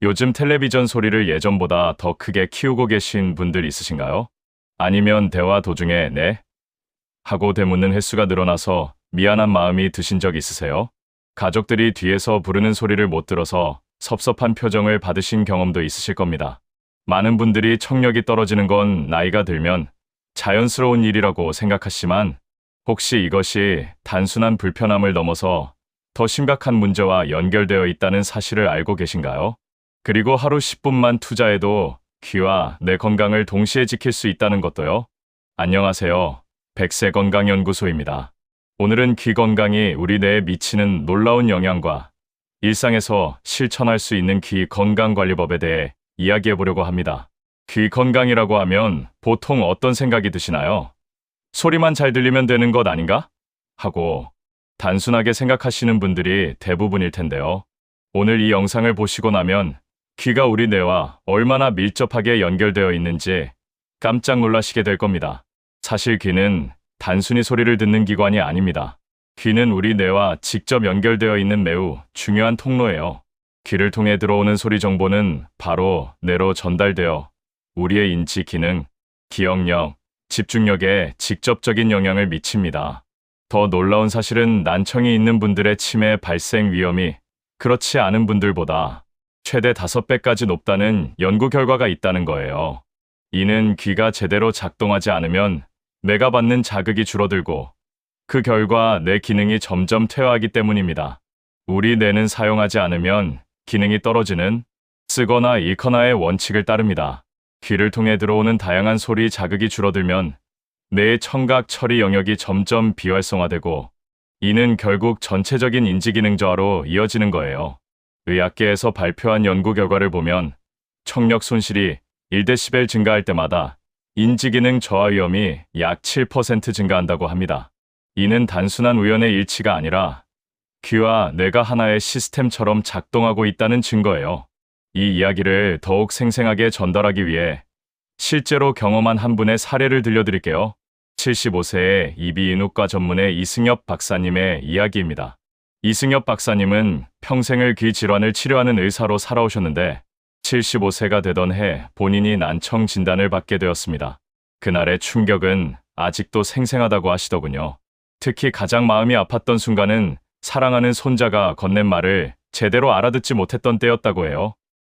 요즘 텔레비전 소리를 예전보다 더 크게 키우고 계신 분들 있으신가요? 아니면 대화 도중에 네? 하고 되묻는 횟수가 늘어나서 미안한 마음이 드신 적 있으세요? 가족들이 뒤에서 부르는 소리를 못 들어서 섭섭한 표정을 받으신 경험도 있으실 겁니다. 많은 분들이 청력이 떨어지는 건 나이가 들면 자연스러운 일이라고 생각하시지만 혹시 이것이 단순한 불편함을 넘어서 더 심각한 문제와 연결되어 있다는 사실을 알고 계신가요? 그리고 하루 10분만 투자해도 귀와 내 건강을 동시에 지킬 수 있다는 것도요. 안녕하세요. 백세건강연구소입니다. 오늘은 귀 건강이 우리 뇌에 미치는 놀라운 영향과 일상에서 실천할 수 있는 귀 건강관리법에 대해 이야기해 보려고 합니다. 귀 건강이라고 하면 보통 어떤 생각이 드시나요? 소리만 잘 들리면 되는 것 아닌가? 하고 단순하게 생각하시는 분들이 대부분일 텐데요. 오늘 이 영상을 보시고 나면 귀가 우리 뇌와 얼마나 밀접하게 연결되어 있는지 깜짝 놀라시게 될 겁니다. 사실 귀는 단순히 소리를 듣는 기관이 아닙니다. 귀는 우리 뇌와 직접 연결되어 있는 매우 중요한 통로예요. 귀를 통해 들어오는 소리 정보는 바로 뇌로 전달되어 우리의 인지 기능, 기억력, 집중력에 직접적인 영향을 미칩니다. 더 놀라운 사실은 난청이 있는 분들의 치매 발생 위험이 그렇지 않은 분들보다 최대 5배까지 높다는 연구 결과가 있다는 거예요. 이는 귀가 제대로 작동하지 않으면 뇌가 받는 자극이 줄어들고 그 결과 뇌 기능이 점점 퇴화하기 때문입니다. 우리 뇌는 사용하지 않으면 기능이 떨어지는 쓰거나 잃거나의 원칙을 따릅니다. 귀를 통해 들어오는 다양한 소리 자극이 줄어들면 뇌의 청각 처리 영역이 점점 비활성화되고 이는 결국 전체적인 인지기능 저하로 이어지는 거예요. 의학계에서 발표한 연구 결과를 보면 청력 손실이 1dB 증가할 때마다 인지기능 저하 위험이 약 7% 증가한다고 합니다. 이는 단순한 우연의 일치가 아니라 귀와 뇌가 하나의 시스템처럼 작동하고 있다는 증거예요. 이 이야기를 더욱 생생하게 전달하기 위해 실제로 경험한 한 분의 사례를 들려드릴게요. 75세의 이비인후과 전문의 이승엽 박사님의 이야기입니다. 이승엽 박사님은 평생을 귀 질환을 치료하는 의사로 살아오셨는데 75세가 되던 해 본인이 난청 진단을 받게 되었습니다. 그날의 충격은 아직도 생생하다고 하시더군요. 특히 가장 마음이 아팠던 순간은 사랑하는 손자가 건넨 말을 제대로 알아듣지 못했던 때였다고 해요.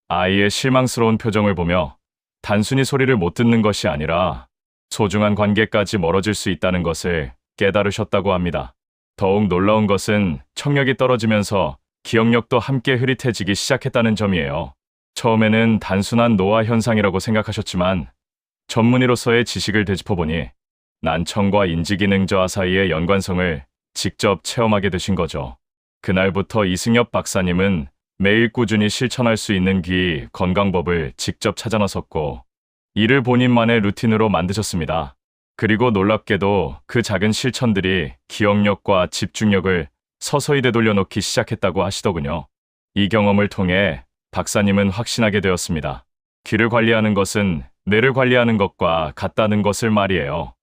아이의 실망스러운 표정을 보며 단순히 소리를 못 듣는 것이 아니라 소중한 관계까지 멀어질 수 있다는 것을 깨달으셨다고 합니다. 더욱 놀라운 것은 청력이 떨어지면서 기억력도 함께 흐릿해지기 시작했다는 점이에요. 처음에는 단순한 노화 현상이라고 생각하셨지만 전문의로서의 지식을 되짚어보니 난청과 인지기능 저하 사이의 연관성을 직접 체험하게 되신 거죠. 그날부터 이승엽 박사님은 매일 꾸준히 실천할 수 있는 귀 건강법을 직접 찾아 나섰고 이를 본인만의 루틴으로 만드셨습니다. 그리고 놀랍게도 그 작은 실천들이 기억력과 집중력을 서서히 되돌려 놓기 시작했다고 하시더군요. 이 경험을 통해 박사님은 확신하게 되었습니다. 귀를 관리하는 것은 뇌를 관리하는 것과 같다는 것을 말이에요.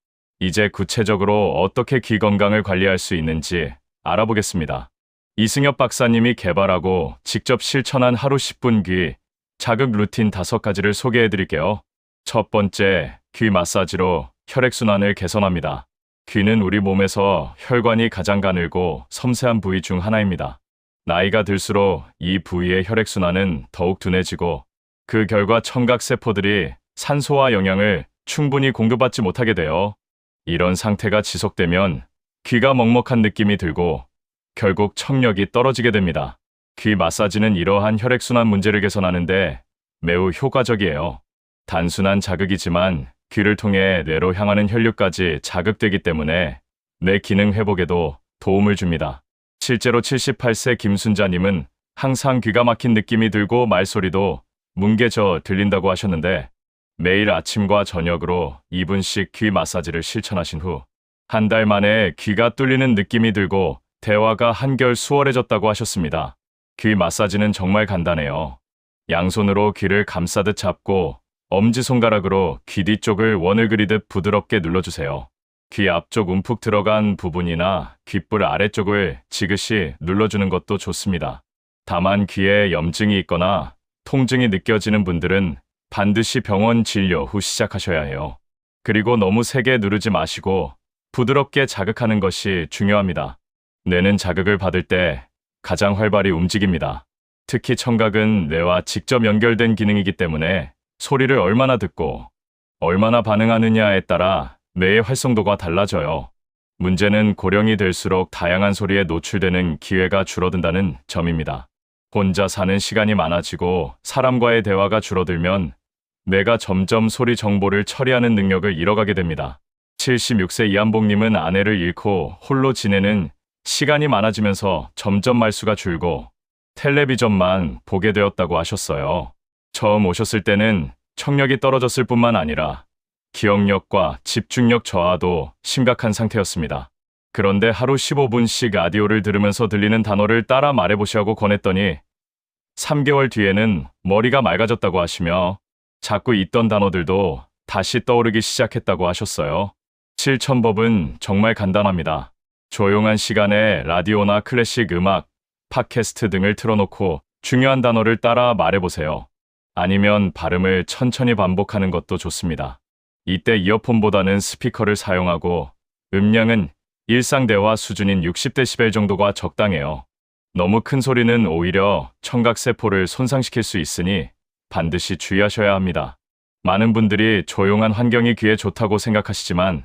이제 구체적으로 어떻게 귀 건강을 관리할 수 있는지 알아보겠습니다. 이승엽 박사님이 개발하고 직접 실천한 하루 10분 귀 자극 루틴 5가지를 소개해 드릴게요. 첫 번째, 귀 마사지로 혈액순환을 개선합니다. 귀는 우리 몸에서 혈관이 가장 가늘고 섬세한 부위 중 하나입니다. 나이가 들수록 이 부위의 혈액순환은 더욱 둔해지고 그 결과 청각세포들이 산소와 영양을 충분히 공급받지 못하게 돼요. 이런 상태가 지속되면 귀가 먹먹한 느낌이 들고 결국 청력이 떨어지게 됩니다. 귀 마사지는 이러한 혈액순환 문제를 개선하는데 매우 효과적이에요. 단순한 자극이지만 귀를 통해 뇌로 향하는 혈류까지 자극되기 때문에 뇌 기능 회복에도 도움을 줍니다. 실제로 78세 김순자님은 항상 귀가 막힌 느낌이 들고 말소리도 뭉개져 들린다고 하셨는데 매일 아침과 저녁으로 2분씩 귀 마사지를 실천하신 후 한 달 만에 귀가 뚫리는 느낌이 들고 대화가 한결 수월해졌다고 하셨습니다. 귀 마사지는 정말 간단해요. 양손으로 귀를 감싸듯 잡고 엄지손가락으로 귀 뒤쪽을 원을 그리듯 부드럽게 눌러주세요. 귀 앞쪽 움푹 들어간 부분이나 귓불 아래쪽을 지그시 눌러주는 것도 좋습니다. 다만 귀에 염증이 있거나 통증이 느껴지는 분들은 반드시 병원 진료 후 시작하셔야 해요. 그리고 너무 세게 누르지 마시고 부드럽게 자극하는 것이 중요합니다. 뇌는 자극을 받을 때 가장 활발히 움직입니다. 특히 청각은 뇌와 직접 연결된 기능이기 때문에 소리를 얼마나 듣고 얼마나 반응하느냐에 따라 뇌의 활성도가 달라져요. 문제는 고령이 될수록 다양한 소리에 노출되는 기회가 줄어든다는 점입니다. 혼자 사는 시간이 많아지고 사람과의 대화가 줄어들면 뇌가 점점 소리 정보를 처리하는 능력을 잃어가게 됩니다. 76세 이한복님은 아내를 잃고 홀로 지내는 시간이 많아지면서 점점 말수가 줄고 텔레비전만 보게 되었다고 하셨어요. 처음 오셨을 때는 청력이 떨어졌을 뿐만 아니라 기억력과 집중력 저하도 심각한 상태였습니다. 그런데 하루 15분씩 라디오를 들으면서 들리는 단어를 따라 말해보시라고 권했더니 3개월 뒤에는 머리가 맑아졌다고 하시며 자꾸 잊던 단어들도 다시 떠오르기 시작했다고 하셨어요. 실천법은 정말 간단합니다. 조용한 시간에 라디오나 클래식 음악, 팟캐스트 등을 틀어놓고 중요한 단어를 따라 말해보세요. 아니면 발음을 천천히 반복하는 것도 좋습니다. 이때 이어폰보다는 스피커를 사용하고 음량은 일상 대화 수준인 60dB 정도가 적당해요. 너무 큰 소리는 오히려 청각세포를 손상시킬 수 있으니 반드시 주의하셔야 합니다. 많은 분들이 조용한 환경이 귀에 좋다고 생각하시지만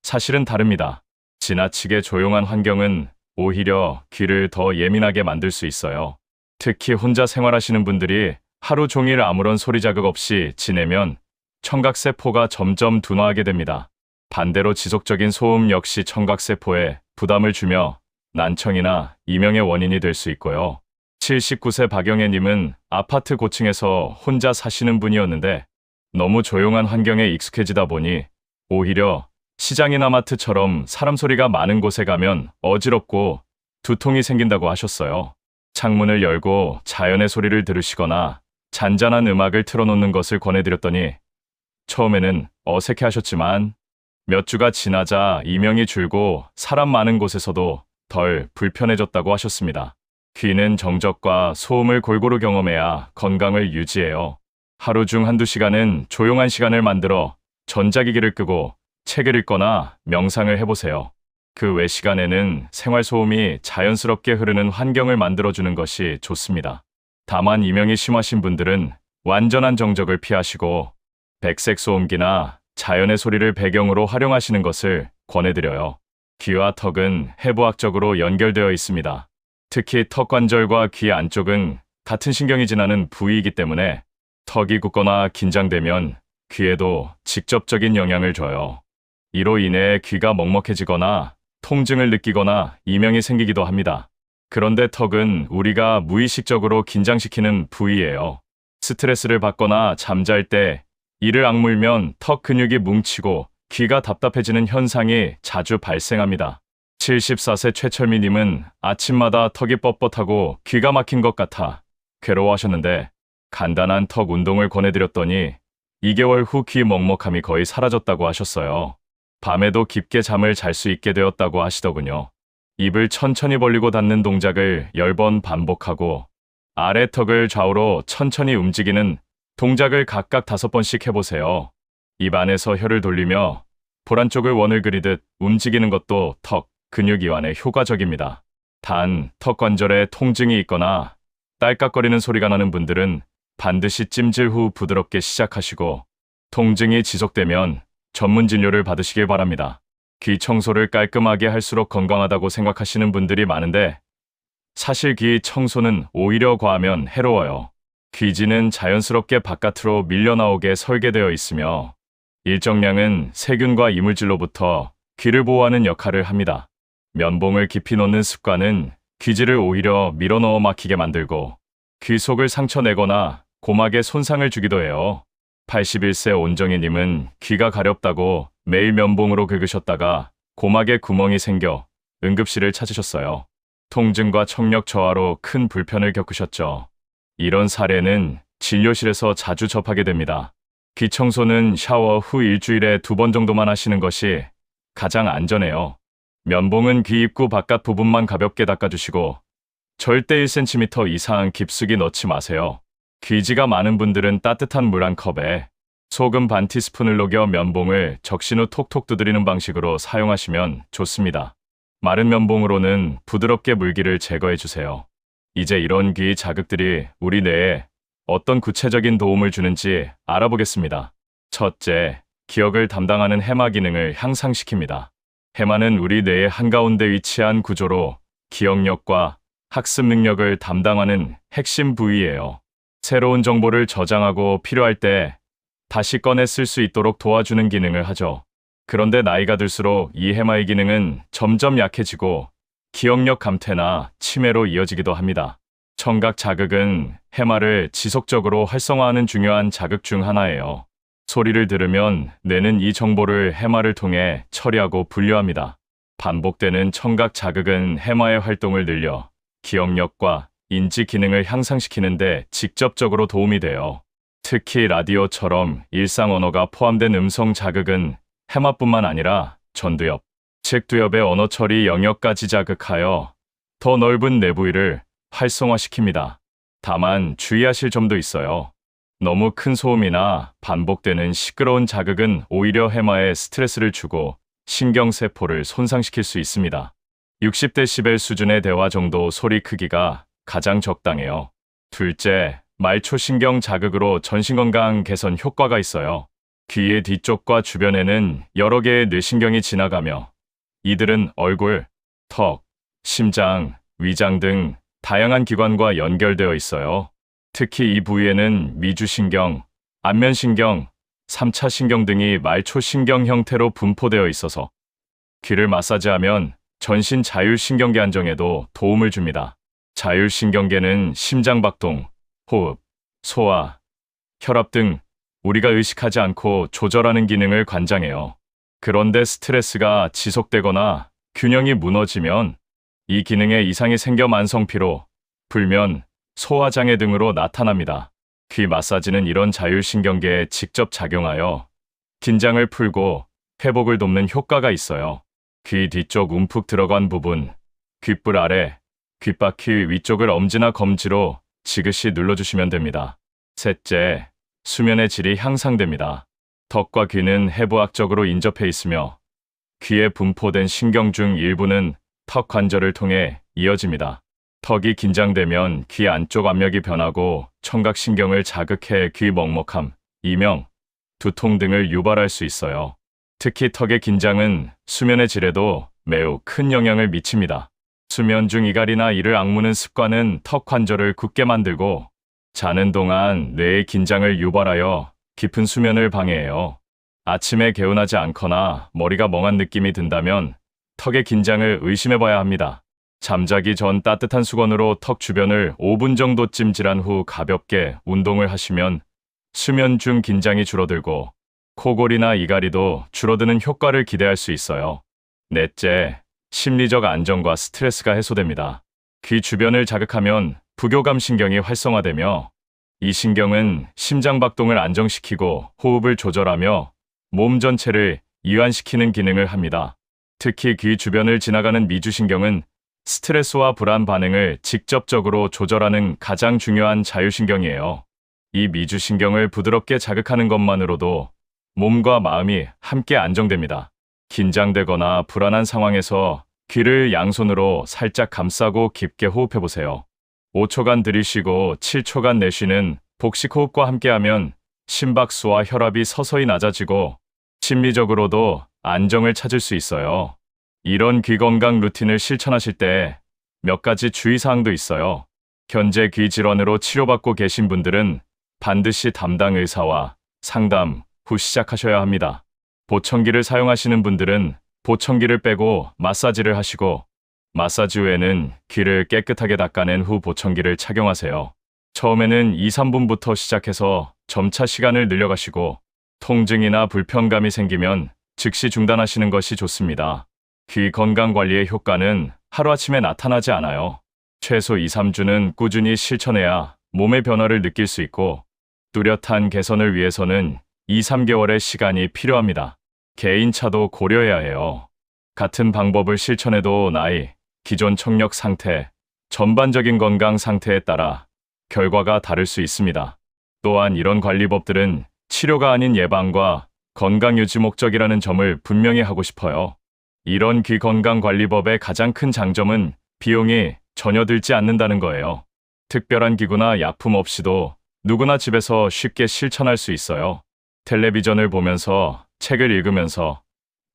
사실은 다릅니다. 지나치게 조용한 환경은 오히려 귀를 더 예민하게 만들 수 있어요. 특히 혼자 생활하시는 분들이 하루 종일 아무런 소리 자극 없이 지내면 청각세포가 점점 둔화하게 됩니다. 반대로 지속적인 소음 역시 청각세포에 부담을 주며 난청이나 이명의 원인이 될 수 있고요. 79세 박영애님은 아파트 고층에서 혼자 사시는 분이었는데 너무 조용한 환경에 익숙해지다 보니 오히려 시장이나 마트처럼 사람 소리가 많은 곳에 가면 어지럽고 두통이 생긴다고 하셨어요. 창문을 열고 자연의 소리를 들으시거나 잔잔한 음악을 틀어놓는 것을 권해드렸더니 처음에는 어색해 하셨지만 몇 주가 지나자 이명이 줄고 사람 많은 곳에서도 덜 불편해졌다고 하셨습니다. 귀는 정적과 소음을 골고루 경험해야 건강을 유지해요. 하루 중 한두 시간은 조용한 시간을 만들어 전자기기를 끄고 책을 읽거나 명상을 해보세요. 그 외 시간에는 생활소음이 자연스럽게 흐르는 환경을 만들어주는 것이 좋습니다. 다만 이명이 심하신 분들은 완전한 정적을 피하시고 백색 소음기나 자연의 소리를 배경으로 활용하시는 것을 권해드려요. 귀와 턱은 해부학적으로 연결되어 있습니다. 특히 턱 관절과 귀 안쪽은 같은 신경이 지나는 부위이기 때문에 턱이 굳거나 긴장되면 귀에도 직접적인 영향을 줘요. 이로 인해 귀가 먹먹해지거나 통증을 느끼거나 이명이 생기기도 합니다. 그런데 턱은 우리가 무의식적으로 긴장시키는 부위예요. 스트레스를 받거나 잠잘 때 이를 악물면 턱 근육이 뭉치고 귀가 답답해지는 현상이 자주 발생합니다. 74세 최철미님은 아침마다 턱이 뻣뻣하고 귀가 막힌 것 같아 괴로워하셨는데 간단한 턱 운동을 권해드렸더니 2개월 후 귀 먹먹함이 거의 사라졌다고 하셨어요. 밤에도 깊게 잠을 잘 수 있게 되었다고 하시더군요. 입을 천천히 벌리고 닫는 동작을 10번 반복하고 아래 턱을 좌우로 천천히 움직이는 동작을 각각 5번씩 해보세요. 입 안에서 혀를 돌리며 볼 안쪽을 원을 그리듯 움직이는 것도 턱 근육 이완에 효과적입니다. 단, 턱 관절에 통증이 있거나 딸깍거리는 소리가 나는 분들은 반드시 찜질 후 부드럽게 시작하시고 통증이 지속되면 전문 진료를 받으시길 바랍니다. 귀 청소를 깔끔하게 할수록 건강하다고 생각하시는 분들이 많은데 사실 귀 청소는 오히려 과하면 해로워요. 귀지는 자연스럽게 바깥으로 밀려나오게 설계되어 있으며 일정량은 세균과 이물질로부터 귀를 보호하는 역할을 합니다. 면봉을 깊이 놓는 습관은 귀지를 오히려 밀어넣어 막히게 만들고 귀 속을 상처내거나 고막에 손상을 주기도 해요. 81세 온정희님은 귀가 가렵다고 매일 면봉으로 긁으셨다가 고막에 구멍이 생겨 응급실을 찾으셨어요. 통증과 청력 저하로 큰 불편을 겪으셨죠. 이런 사례는 진료실에서 자주 접하게 됩니다. 귀 청소는 샤워 후 일주일에 2번 정도만 하시는 것이 가장 안전해요. 면봉은 귀 입구 바깥 부분만 가볍게 닦아주시고 절대 1cm 이상 깊숙이 넣지 마세요. 귀지가 많은 분들은 따뜻한 물 한 컵에 소금 반 티스푼을 녹여 면봉을 적신 후 톡톡 두드리는 방식으로 사용하시면 좋습니다. 마른 면봉으로는 부드럽게 물기를 제거해 주세요. 이제 이런 귀 자극들이 우리 뇌에 어떤 구체적인 도움을 주는지 알아보겠습니다. 첫째, 기억을 담당하는 해마 기능을 향상시킵니다. 해마는 우리 뇌의 한가운데 위치한 구조로 기억력과 학습 능력을 담당하는 핵심 부위예요. 새로운 정보를 저장하고 필요할 때 다시 꺼내 쓸 수 있도록 도와주는 기능을 하죠. 그런데 나이가 들수록 이 해마의 기능은 점점 약해지고 기억력 감퇴나 치매로 이어지기도 합니다. 청각 자극은 해마를 지속적으로 활성화하는 중요한 자극 중 하나예요. 소리를 들으면 뇌는 이 정보를 해마를 통해 처리하고 분류합니다. 반복되는 청각 자극은 해마의 활동을 늘려 기억력과 인지 기능을 향상시키는데 직접적으로 도움이 돼요. 특히 라디오처럼 일상 언어가 포함된 음성 자극은 해마뿐만 아니라 전두엽, 즉 두엽의 언어 처리 영역까지 자극하여 더 넓은 뇌 부위를 활성화시킵니다. 다만 주의하실 점도 있어요. 너무 큰 소음이나 반복되는 시끄러운 자극은 오히려 해마에 스트레스를 주고 신경세포를 손상시킬 수 있습니다. 60데시벨 수준의 대화 정도 소리 크기가 가장 적당해요. 둘째, 말초신경 자극으로 전신건강 개선 효과가 있어요. 귀의 뒤쪽과 주변에는 여러 개의 뇌신경이 지나가며 이들은 얼굴, 턱, 심장, 위장 등 다양한 기관과 연결되어 있어요. 특히 이 부위에는 미주신경, 안면신경, 3차 신경 등이 말초신경 형태로 분포되어 있어서 귀를 마사지하면 전신 자율신경계 안정에도 도움을 줍니다. 자율신경계는 심장박동, 호흡, 소화, 혈압 등 우리가 의식하지 않고 조절하는 기능을 관장해요. 그런데 스트레스가 지속되거나 균형이 무너지면 이 기능에 이상이 생겨 만성피로, 불면, 소화장애 등으로 나타납니다. 귀 마사지는 이런 자율신경계에 직접 작용하여 긴장을 풀고 회복을 돕는 효과가 있어요. 귀 뒤쪽 움푹 들어간 부분, 귓불 아래, 귓바퀴 위쪽을 엄지나 검지로 지그시 눌러주시면 됩니다. 셋째, 수면의 질이 향상됩니다. 턱과 귀는 해부학적으로 인접해 있으며 귀에 분포된 신경 중 일부는 턱 관절을 통해 이어집니다. 턱이 긴장되면 귀 안쪽 압력이 변하고 청각신경을 자극해 귀 먹먹함, 이명, 두통 등을 유발할 수 있어요. 특히 턱의 긴장은 수면의 질에도 매우 큰 영향을 미칩니다. 수면 중 이갈이나 이를 악무는 습관은 턱 관절을 굳게 만들고 자는 동안 뇌의 긴장을 유발하여 깊은 수면을 방해해요. 아침에 개운하지 않거나 머리가 멍한 느낌이 든다면 턱의 긴장을 의심해봐야 합니다. 잠자기 전 따뜻한 수건으로 턱 주변을 5분 정도 찜질한 후 가볍게 운동을 하시면 수면 중 긴장이 줄어들고 코골이나 이갈이도 줄어드는 효과를 기대할 수 있어요. 넷째, 심리적 안정과 스트레스가 해소됩니다. 귀 주변을 자극하면 부교감 신경이 활성화되며 이 신경은 심장 박동을 안정시키고 호흡을 조절하며 몸 전체를 이완시키는 기능을 합니다. 특히 귀 주변을 지나가는 미주신경은 스트레스와 불안 반응을 직접적으로 조절하는 가장 중요한 자율신경이에요. 이 미주신경을 부드럽게 자극하는 것만으로도 몸과 마음이 함께 안정됩니다. 긴장되거나 불안한 상황에서 귀를 양손으로 살짝 감싸고 깊게 호흡해보세요. 5초간 들이쉬고 7초간 내쉬는 복식 호흡과 함께하면 심박수와 혈압이 서서히 낮아지고 심리적으로도 안정을 찾을 수 있어요. 이런 귀 건강 루틴을 실천하실 때 몇 가지 주의사항도 있어요. 현재 귀 질환으로 치료받고 계신 분들은 반드시 담당 의사와 상담 후 시작하셔야 합니다. 보청기를 사용하시는 분들은 보청기를 빼고 마사지를 하시고 마사지 후에는 귀를 깨끗하게 닦아낸 후 보청기를 착용하세요. 처음에는 2, 3분부터 시작해서 점차 시간을 늘려가시고 통증이나 불편감이 생기면 즉시 중단하시는 것이 좋습니다. 귀 건강관리의 효과는 하루아침에 나타나지 않아요. 최소 2, 3주는 꾸준히 실천해야 몸의 변화를 느낄 수 있고 뚜렷한 개선을 위해서는 2, 3개월의 시간이 필요합니다. 개인차도 고려해야 해요. 같은 방법을 실천해도 나이, 기존 청력 상태, 전반적인 건강 상태에 따라 결과가 다를 수 있습니다. 또한 이런 관리법들은 치료가 아닌 예방과 건강 유지 목적이라는 점을 분명히 하고 싶어요. 이런 귀 건강 관리법의 가장 큰 장점은 비용이 전혀 들지 않는다는 거예요. 특별한 기구나 약품 없이도 누구나 집에서 쉽게 실천할 수 있어요. 텔레비전을 보면서, 책을 읽으면서,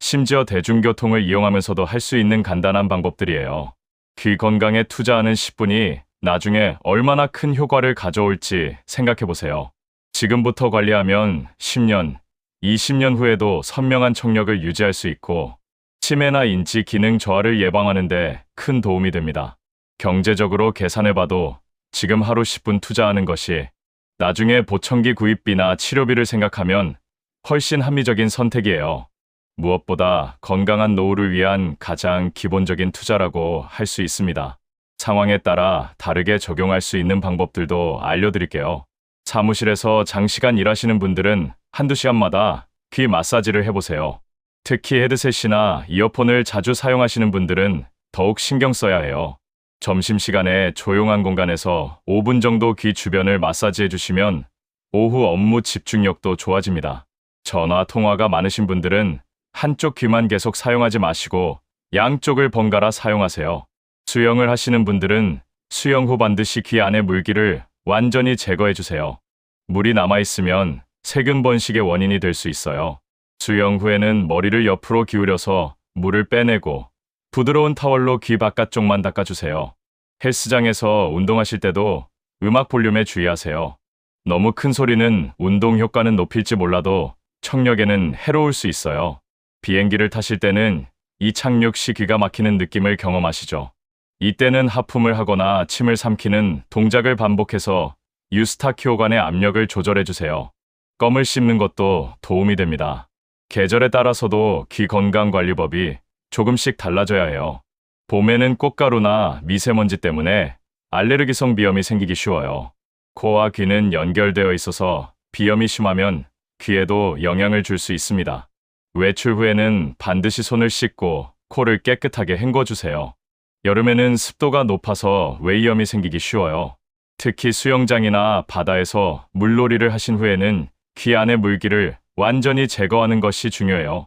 심지어 대중교통을 이용하면서도 할 수 있는 간단한 방법들이에요. 귀 건강에 투자하는 10분이 나중에 얼마나 큰 효과를 가져올지 생각해 보세요. 지금부터 관리하면 10년, 20년 후에도 선명한 청력을 유지할 수 있고 치매나 인지 기능 저하를 예방하는 데 큰 도움이 됩니다. 경제적으로 계산해봐도 지금 하루 10분 투자하는 것이 나중에 보청기 구입비나 치료비를 생각하면 훨씬 합리적인 선택이에요. 무엇보다 건강한 노후를 위한 가장 기본적인 투자라고 할 수 있습니다. 상황에 따라 다르게 적용할 수 있는 방법들도 알려드릴게요. 사무실에서 장시간 일하시는 분들은 한두 시간마다 귀 마사지를 해보세요. 특히 헤드셋이나 이어폰을 자주 사용하시는 분들은 더욱 신경 써야 해요. 점심시간에 조용한 공간에서 5분 정도 귀 주변을 마사지해 주시면 오후 업무 집중력도 좋아집니다. 전화 통화가 많으신 분들은 한쪽 귀만 계속 사용하지 마시고 양쪽을 번갈아 사용하세요. 수영을 하시는 분들은 수영 후 반드시 귀 안의 물기를 완전히 제거해 주세요. 물이 남아있으면 세균 번식의 원인이 될 수 있어요. 수영 후에는 머리를 옆으로 기울여서 물을 빼내고 부드러운 타월로 귀 바깥쪽만 닦아주세요. 헬스장에서 운동하실 때도 음악 볼륨에 주의하세요. 너무 큰 소리는 운동 효과는 높일지 몰라도 청력에는 해로울 수 있어요. 비행기를 타실 때는 이착륙 시 귀가 막히는 느낌을 경험하시죠. 이때는 하품을 하거나 침을 삼키는 동작을 반복해서 유스타키오관의 압력을 조절해주세요. 껌을 씹는 것도 도움이 됩니다. 계절에 따라서도 귀 건강관리법이 조금씩 달라져야 해요. 봄에는 꽃가루나 미세먼지 때문에 알레르기성 비염이 생기기 쉬워요. 코와 귀는 연결되어 있어서 비염이 심하면 귀에도 영향을 줄 수 있습니다. 외출 후에는 반드시 손을 씻고 코를 깨끗하게 헹궈주세요. 여름에는 습도가 높아서 외이염이 생기기 쉬워요. 특히 수영장이나 바다에서 물놀이를 하신 후에는 귀 안의 물기를 완전히 제거하는 것이 중요해요.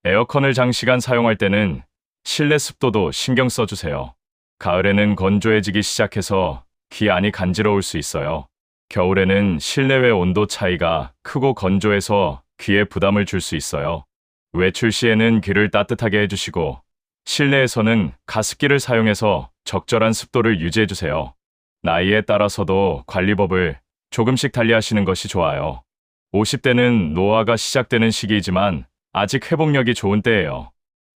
에어컨을 장시간 사용할 때는 실내 습도도 신경 써주세요. 가을에는 건조해지기 시작해서 귀 안이 간지러울 수 있어요. 겨울에는 실내외 온도 차이가 크고 건조해서 귀에 부담을 줄 수 있어요. 외출 시에는 귀를 따뜻하게 해주시고 실내에서는 가습기를 사용해서 적절한 습도를 유지해주세요. 나이에 따라서도 관리법을 조금씩 달리하시는 것이 좋아요. 50대는 노화가 시작되는 시기이지만 아직 회복력이 좋은 때예요.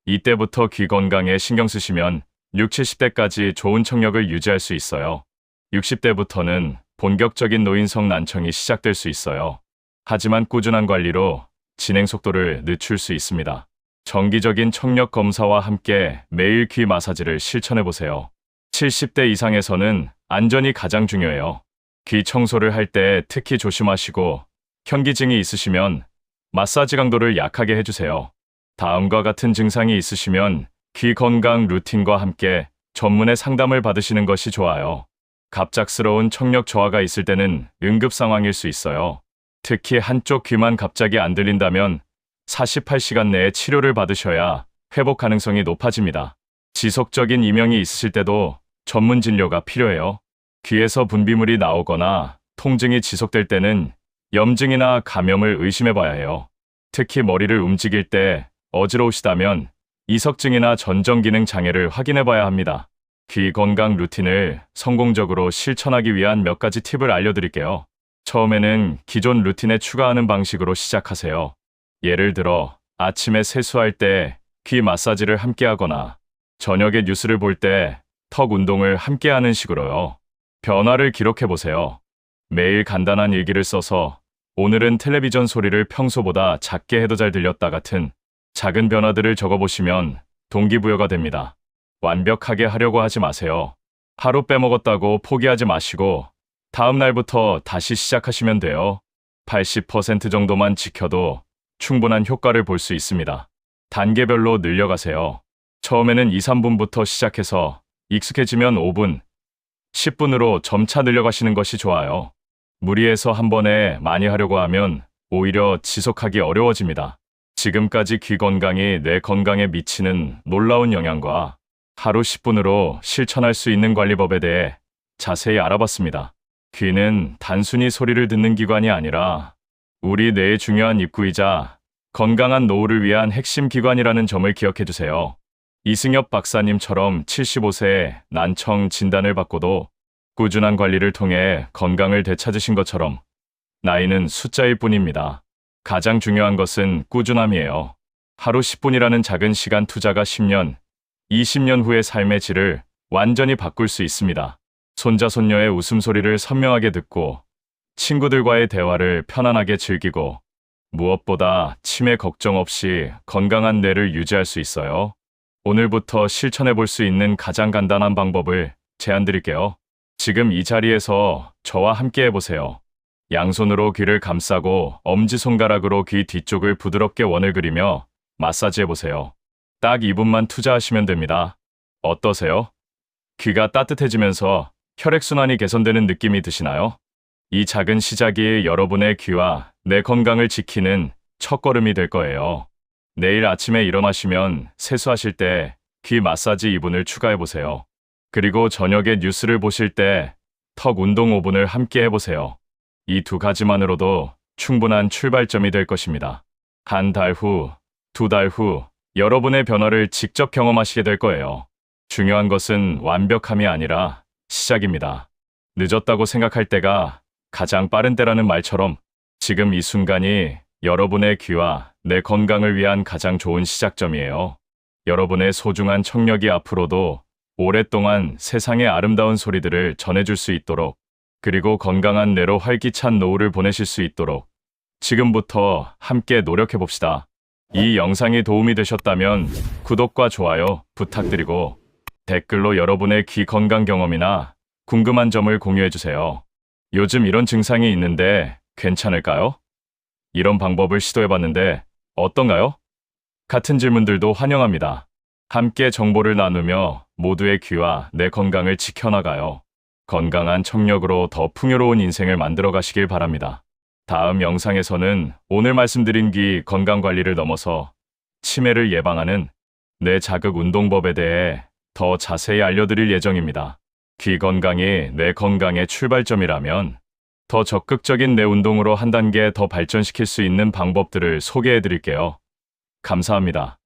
이때부터 귀 건강에 신경 쓰시면 60, 70대까지 좋은 청력을 유지할 수 있어요. 60대부터는 본격적인 노인성 난청이 시작될 수 있어요. 하지만 꾸준한 관리로 진행 속도를 늦출 수 있습니다. 정기적인 청력 검사와 함께 매일 귀 마사지를 실천해보세요. 70대 이상에서는 안전이 가장 중요해요. 귀 청소를 할 때 특히 조심하시고 현기증이 있으시면 마사지 강도를 약하게 해주세요. 다음과 같은 증상이 있으시면 귀 건강 루틴과 함께 전문의 상담을 받으시는 것이 좋아요. 갑작스러운 청력 저하가 있을 때는 응급 상황일 수 있어요. 특히 한쪽 귀만 갑자기 안 들린다면 48시간 내에 치료를 받으셔야 회복 가능성이 높아집니다. 지속적인 이명이 있으실 때도 전문 진료가 필요해요. 귀에서 분비물이 나오거나 통증이 지속될 때는 염증이나 감염을 의심해 봐야 해요. 특히 머리를 움직일 때 어지러우시다면 이석증이나 전정기능 장애를 확인해 봐야 합니다. 귀 건강 루틴을 성공적으로 실천하기 위한 몇 가지 팁을 알려드릴게요. 처음에는 기존 루틴에 추가하는 방식으로 시작하세요. 예를 들어 아침에 세수할 때 귀 마사지를 함께 하거나 저녁에 뉴스를 볼 때 턱 운동을 함께 하는 식으로요. 변화를 기록해 보세요. 매일 간단한 일기를 써서 오늘은 텔레비전 소리를 평소보다 작게 해도 잘 들렸다 같은 작은 변화들을 적어보시면 동기부여가 됩니다. 완벽하게 하려고 하지 마세요. 하루 빼먹었다고 포기하지 마시고 다음 날부터 다시 시작하시면 돼요. 80% 정도만 지켜도 충분한 효과를 볼 수 있습니다. 단계별로 늘려가세요. 처음에는 2, 3분부터 시작해서 익숙해지면 5분, 10분으로 점차 늘려가시는 것이 좋아요. 무리해서 한 번에 많이 하려고 하면 오히려 지속하기 어려워집니다. 지금까지 귀 건강이 뇌 건강에 미치는 놀라운 영향과 하루 10분으로 실천할 수 있는 관리법에 대해 자세히 알아봤습니다. 귀는 단순히 소리를 듣는 기관이 아니라 우리 뇌의 중요한 입구이자 건강한 노후를 위한 핵심 기관이라는 점을 기억해 두세요. 이승엽 박사님처럼 75세에 난청 진단을 받고도 꾸준한 관리를 통해 건강을 되찾으신 것처럼 나이는 숫자일 뿐입니다. 가장 중요한 것은 꾸준함이에요. 하루 10분이라는 작은 시간 투자가 10년, 20년 후의 삶의 질을 완전히 바꿀 수 있습니다. 손자 손녀의 웃음소리를 선명하게 듣고 친구들과의 대화를 편안하게 즐기고 무엇보다 치매 걱정 없이 건강한 뇌를 유지할 수 있어요. 오늘부터 실천해 볼 수 있는 가장 간단한 방법을 제안드릴게요. 지금 이 자리에서 저와 함께 해보세요. 양손으로 귀를 감싸고 엄지손가락으로 귀 뒤쪽을 부드럽게 원을 그리며 마사지 해보세요. 딱 2분만 투자하시면 됩니다. 어떠세요? 귀가 따뜻해지면서 혈액순환이 개선되는 느낌이 드시나요? 이 작은 시작이 여러분의 귀와 뇌 건강을 지키는 첫걸음이 될 거예요. 내일 아침에 일어나시면 세수하실 때 귀 마사지 2분을 추가해보세요. 그리고 저녁에 뉴스를 보실 때 턱 운동 5분을 함께 해보세요. 이 두 가지만으로도 충분한 출발점이 될 것입니다. 한 달 후, 2달 후 여러분의 변화를 직접 경험하시게 될 거예요. 중요한 것은 완벽함이 아니라 시작입니다. 늦었다고 생각할 때가 가장 빠른 때라는 말처럼 지금 이 순간이 여러분의 귀와 내 건강을 위한 가장 좋은 시작점이에요. 여러분의 소중한 청력이 앞으로도 오랫동안 세상의 아름다운 소리들을 전해줄 수 있도록 그리고 건강한 뇌로 활기찬 노후를 보내실 수 있도록 지금부터 함께 노력해봅시다. 이 영상이 도움이 되셨다면 구독과 좋아요 부탁드리고 댓글로 여러분의 귀 건강 경험이나 궁금한 점을 공유해주세요. 요즘 이런 증상이 있는데 괜찮을까요? 이런 방법을 시도해봤는데 어떤가요? 같은 질문들도 환영합니다. 함께 정보를 나누며 모두의 귀와 내 건강을 지켜나가요. 건강한 청력으로 더 풍요로운 인생을 만들어 가시길 바랍니다. 다음 영상에서는 오늘 말씀드린 귀 건강 관리를 넘어서 치매를 예방하는 뇌 자극 운동법에 대해 더 자세히 알려드릴 예정입니다. 귀 건강이 뇌 건강의 출발점이라면 더 적극적인 뇌 운동으로 한 단계 더 발전시킬 수 있는 방법들을 소개해 드릴게요. 감사합니다.